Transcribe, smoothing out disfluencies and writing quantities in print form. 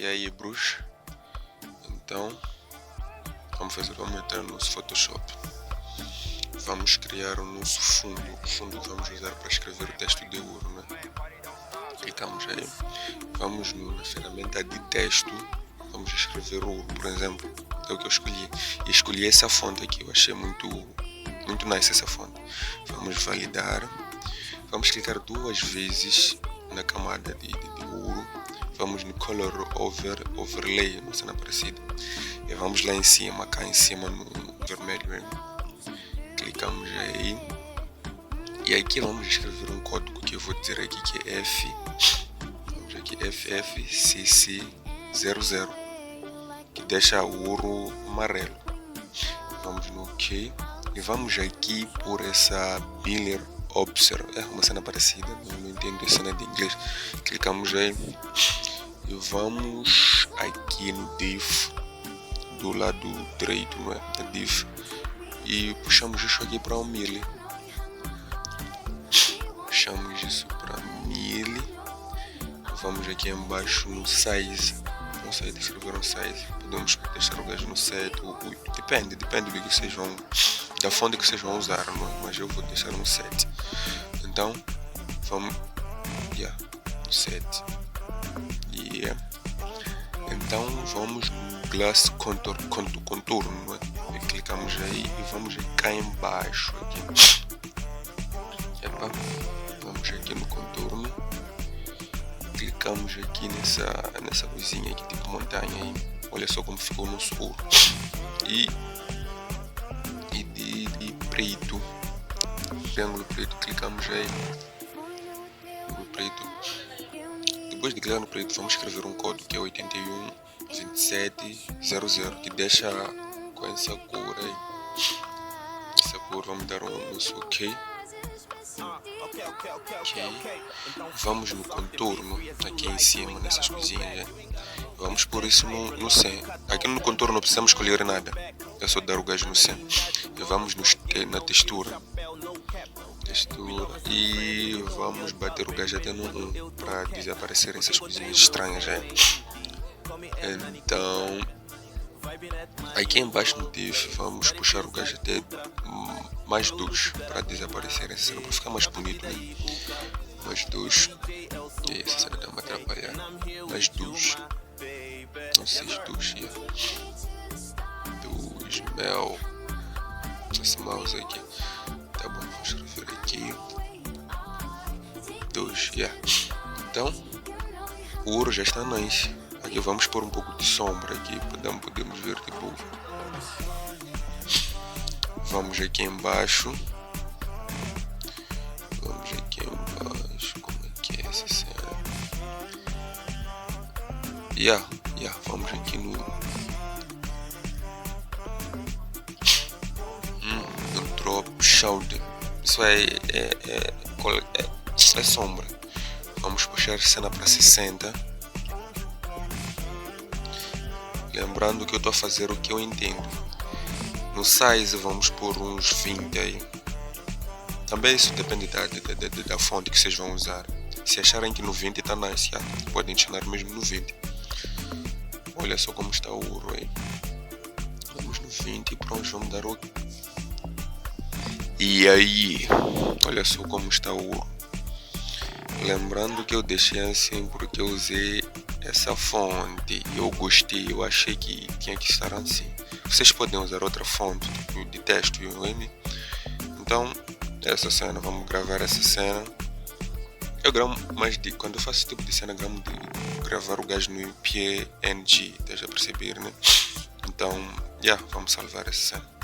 E aí, bruxa? Então, vamos entrar no nosso Photoshop. Vamos criar o nosso fundo. O fundo que vamos usar para escrever o texto de ouro, né? Clicamos aí. Vamos na ferramenta de texto. Vamos escrever ouro, por exemplo. É o que eu escolhi. E escolhi essa fonte aqui. Eu achei muito nice essa fonte. Vamos validar. Vamos clicar 2 vezes na camada de ouro. Vamos no Color Overlay, uma cena parecida. E vamos lá em cima, cá em cima no vermelho. Hein? Clicamos aí. E aqui vamos escrever um código que eu vou dizer aqui que é vamos aqui FFCC00, que deixa o ouro amarelo. Vamos no OK. E vamos aqui por essa Biller Observe, uma cena parecida, não entendo a cena de inglês. Clicamos aí e vamos aqui no div do lado direito, não é? Div, e puxamos isso aqui para 1000. Puxamos isso para 1000. Vamos aqui embaixo no size. Não sei de escrever um size. Podemos deixar o gajo no 7 ou 8. Depende do que vocês vão, da fonte que vocês vão usar, não é? Mas eu vou deixar no 7. Então vamos no 7. Então vamos no Glass Contorno, não é? E clicamos aí e vamos cá embaixo aqui. Vamos aqui no contorno. Clicamos aqui nessa coisinha aqui tipo montanha aí. Olha só como ficou o nosso ouro. E de preto, triângulo preto, clicamos aí no preto. Depois de clicar no preto, vamos escrever um código que é 812700, que deixa com essa cor aí. Essa cor, vamos dar o nosso OK. Vamos no contorno, aqui em cima, nessas coisinhas. Vamos pôr isso no 100. Aqui no contorno não precisamos escolher nada, é só dar o gajo no 100. E vamos na textura. E vamos bater o gajo até no 1 para desaparecer essas coisinhas estranhas. Então aqui embaixo no div vamos puxar o gajo até mais 2 para desaparecer essa cena, para ficar mais bonito, né? Mais 2. E essa cena está me atrapalhar. Mais 2. Não sei se 2 2 mel. Esse mouse aqui. Tá bom, vou escrever aqui 2, Então o ouro já está nice. Aqui vamos pôr um pouco de sombra aqui, podemos ver tipo. Vamos aqui embaixo. Como é que é essa cena? Vamos aqui no Drop Shadow. Isso é sombra. Vamos puxar a cena para 60. Lembrando que eu estou a fazer o que eu entendo. No size vamos pôr uns 20 aí. Também isso depende da fonte que vocês vão usar. Se acharem que no 20 está nice, podem adicionar mesmo no 20. Olha só como está o ouro aí. Vamos no 20 e pronto, vamos dar OK. E aí, olha só como está o ouro. Lembrando que eu deixei assim porque eu usei essa fonte. Eu gostei, eu achei que tinha que estar assim. Vocês podem usar outra fonte de texto, Então, essa cena, vamos gravar essa cena. Eu gravo mais quando eu faço esse tipo de cena, gravo de gravar o gajo no PNG, estás a perceber, né? Então, vamos salvar essa cena.